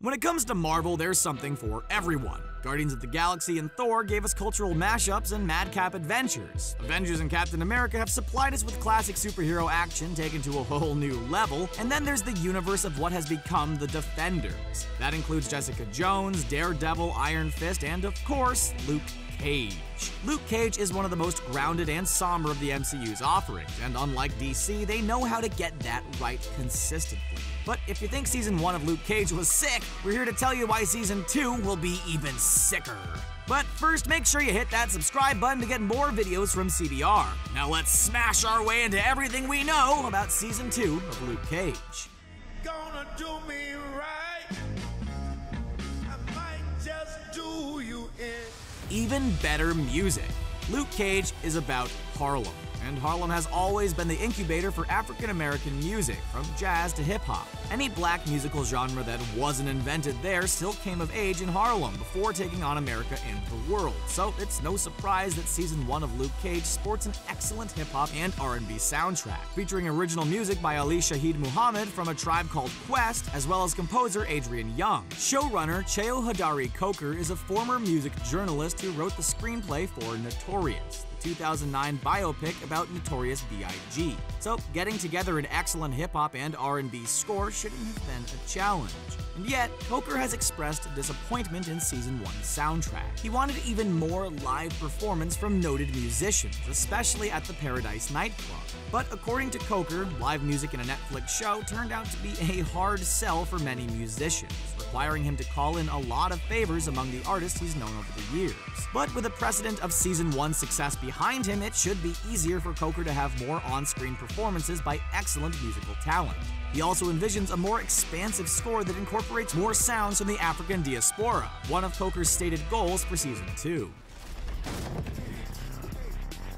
When it comes to Marvel, there's something for everyone. Guardians of the Galaxy and Thor gave us cultural mashups and madcap adventures. Avengers and Captain America have supplied us with classic superhero action taken to a whole new level. And then there's the universe of what has become the Defenders. That includes Jessica Jones, Daredevil, Iron Fist, and of course, Luke Cage. Luke Cage is one of the most grounded and somber of the MCU's offerings, and unlike DC, they know how to get that right consistently. But if you think Season 1 of Luke Cage was sick, we're here to tell you why Season 2 will be even sicker. But first, make sure you hit that subscribe button to get more videos from CBR. Now let's smash our way into everything we know about Season 2 of Luke Cage. Gonna do me right. I might just do you in. Even better music. Luke Cage is about Harlem, and Harlem has always been the incubator for African-American music, from jazz to hip-hop. Any black musical genre that wasn't invented there still came of age in Harlem before taking on America and the world, so it's no surprise that Season 1 of Luke Cage sports an excellent hip-hop and R&B soundtrack, featuring original music by Ali Shaheed Muhammad from A Tribe Called Quest, as well as composer Adrian Young. Showrunner Cheo Hadari Coker is a former music journalist who wrote the screenplay for Notorious, 2009 biopic about Notorious B.I.G. So getting together an excellent hip-hop and R&B score shouldn't have been a challenge. And yet, Coker has expressed disappointment in Season 1's soundtrack. He wanted even more live performance from noted musicians, especially at the Paradise nightclub. But according to Coker, live music in a Netflix show turned out to be a hard sell for many musicians, requiring him to call in a lot of favors among the artists he's known over the years. But with a precedent of Season 1's success behind him, it should be easier for Coker to have more on-screen performances by excellent musical talent. He also envisions a more expansive score that incorporates more sounds from the African diaspora, one of Coker's stated goals for Season 2.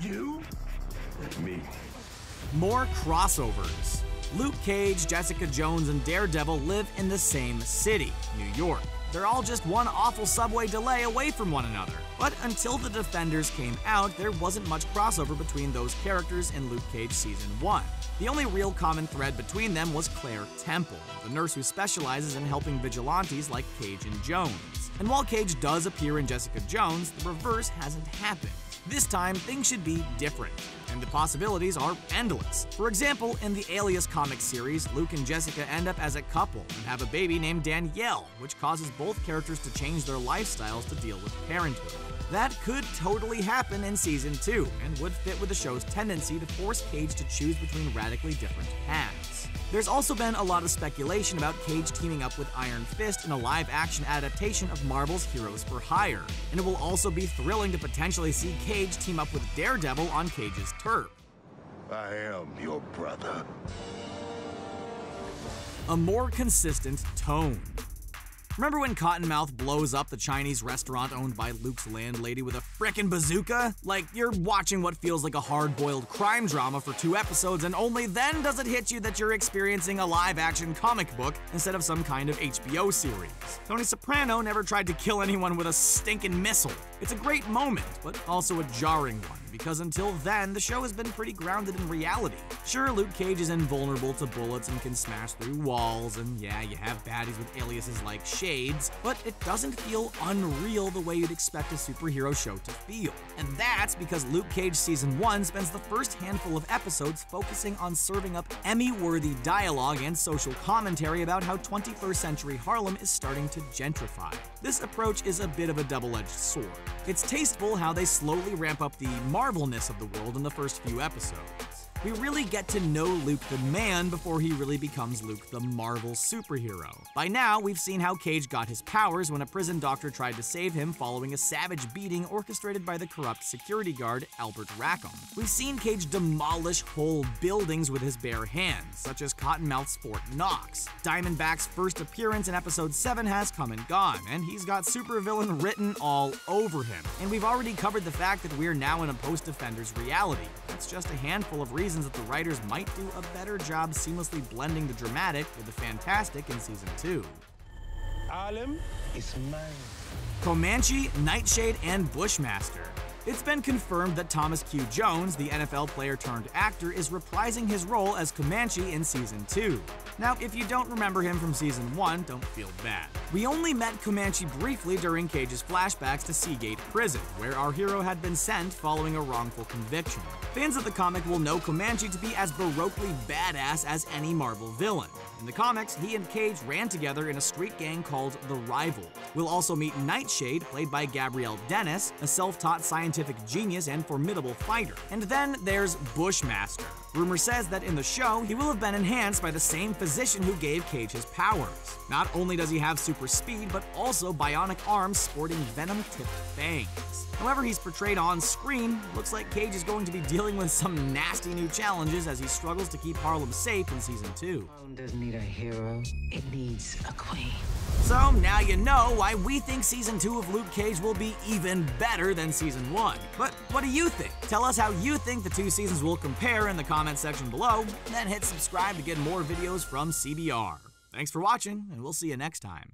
You? Me. More crossovers. Luke Cage, Jessica Jones, and Daredevil live in the same city, New York. They're all just one awful subway delay away from one another. But until the Defenders came out, there wasn't much crossover between those characters in Luke Cage Season 1. The only real common thread between them was Claire Temple, the nurse who specializes in helping vigilantes like Cage and Jones. And while Cage does appear in Jessica Jones, the reverse hasn't happened. This time, things should be different, and the possibilities are endless. For example, in the Alias comic series, Luke and Jessica end up as a couple and have a baby named Danielle, which causes both characters to change their lifestyles to deal with parenthood. That could totally happen in Season 2, and would fit with the show's tendency to force Cage to choose between radically different paths. There's also been a lot of speculation about Cage teaming up with Iron Fist in a live-action adaptation of Marvel's Heroes for Hire, and it will also be thrilling to potentially see Cage team up with Daredevil on Cage's turf. I am your brother. A more consistent tone. Remember when Cottonmouth blows up the Chinese restaurant owned by Luke's landlady with a frickin' bazooka? Like, you're watching what feels like a hard-boiled crime drama for 2 episodes, and only then does it hit you that you're experiencing a live-action comic book instead of some kind of HBO series. Tony Soprano never tried to kill anyone with a stinking missile. It's a great moment, but also a jarring one, because until then, the show has been pretty grounded in reality. Sure, Luke Cage is invulnerable to bullets and can smash through walls, and yeah, you have baddies with aliases like Shades, but it doesn't feel unreal the way you'd expect a superhero show to feel. And that's because Luke Cage Season 1 spends the first handful of episodes focusing on serving up Emmy-worthy dialogue and social commentary about how 21st century Harlem is starting to gentrify. This approach is a bit of a double-edged sword. It's tasteful how they slowly ramp up the Marvelness of the world in the first few episodes. We really get to know Luke the man before he really becomes Luke the Marvel superhero. By now, we've seen how Cage got his powers when a prison doctor tried to save him following a savage beating orchestrated by the corrupt security guard Albert Rackham. We've seen Cage demolish whole buildings with his bare hands, such as Cottonmouth's Fort Knox. Diamondback's first appearance in Episode 7 has come and gone, and he's got supervillain written all over him. And we've already covered the fact that we're now in a post-Defenders reality. That's just a handful of reasons that the writers might do a better job seamlessly blending the dramatic with the fantastic in Season 2. Harlem is mine. Comanche, Nightshade, and Bushmaster. It's been confirmed that Thomas Q. Jones, the NFL player turned actor, is reprising his role as Comanche in Season 2. Now, if you don't remember him from Season 1, don't feel bad. We only met Comanche briefly during Cage's flashbacks to Seagate Prison, where our hero had been sent following a wrongful conviction. Fans of the comic will know Comanche to be as baroquely badass as any Marvel villain. In the comics, he and Cage ran together in a street gang called The Rival. We'll also meet Nightshade, played by Gabrielle Dennis, a self-taught scientific genius and formidable fighter. And then there's Bushmaster. Rumor says that in the show, he will have been enhanced by the same physician who gave Cage his powers. Not only does he have super speed, but also bionic arms sporting venom-tipped fangs. However he's portrayed on screen, looks like Cage is going to be dealing with some nasty new challenges as he struggles to keep Harlem safe in Season 2. Harlem doesn't need a hero, it needs a queen. So now you know why we think Season 2 of Luke Cage will be even better than Season 1. But what do you think? Tell us how you think the two seasons will compare in the comment section below, and then hit subscribe to get more videos from CBR. Thanks for watching, and we'll see you next time.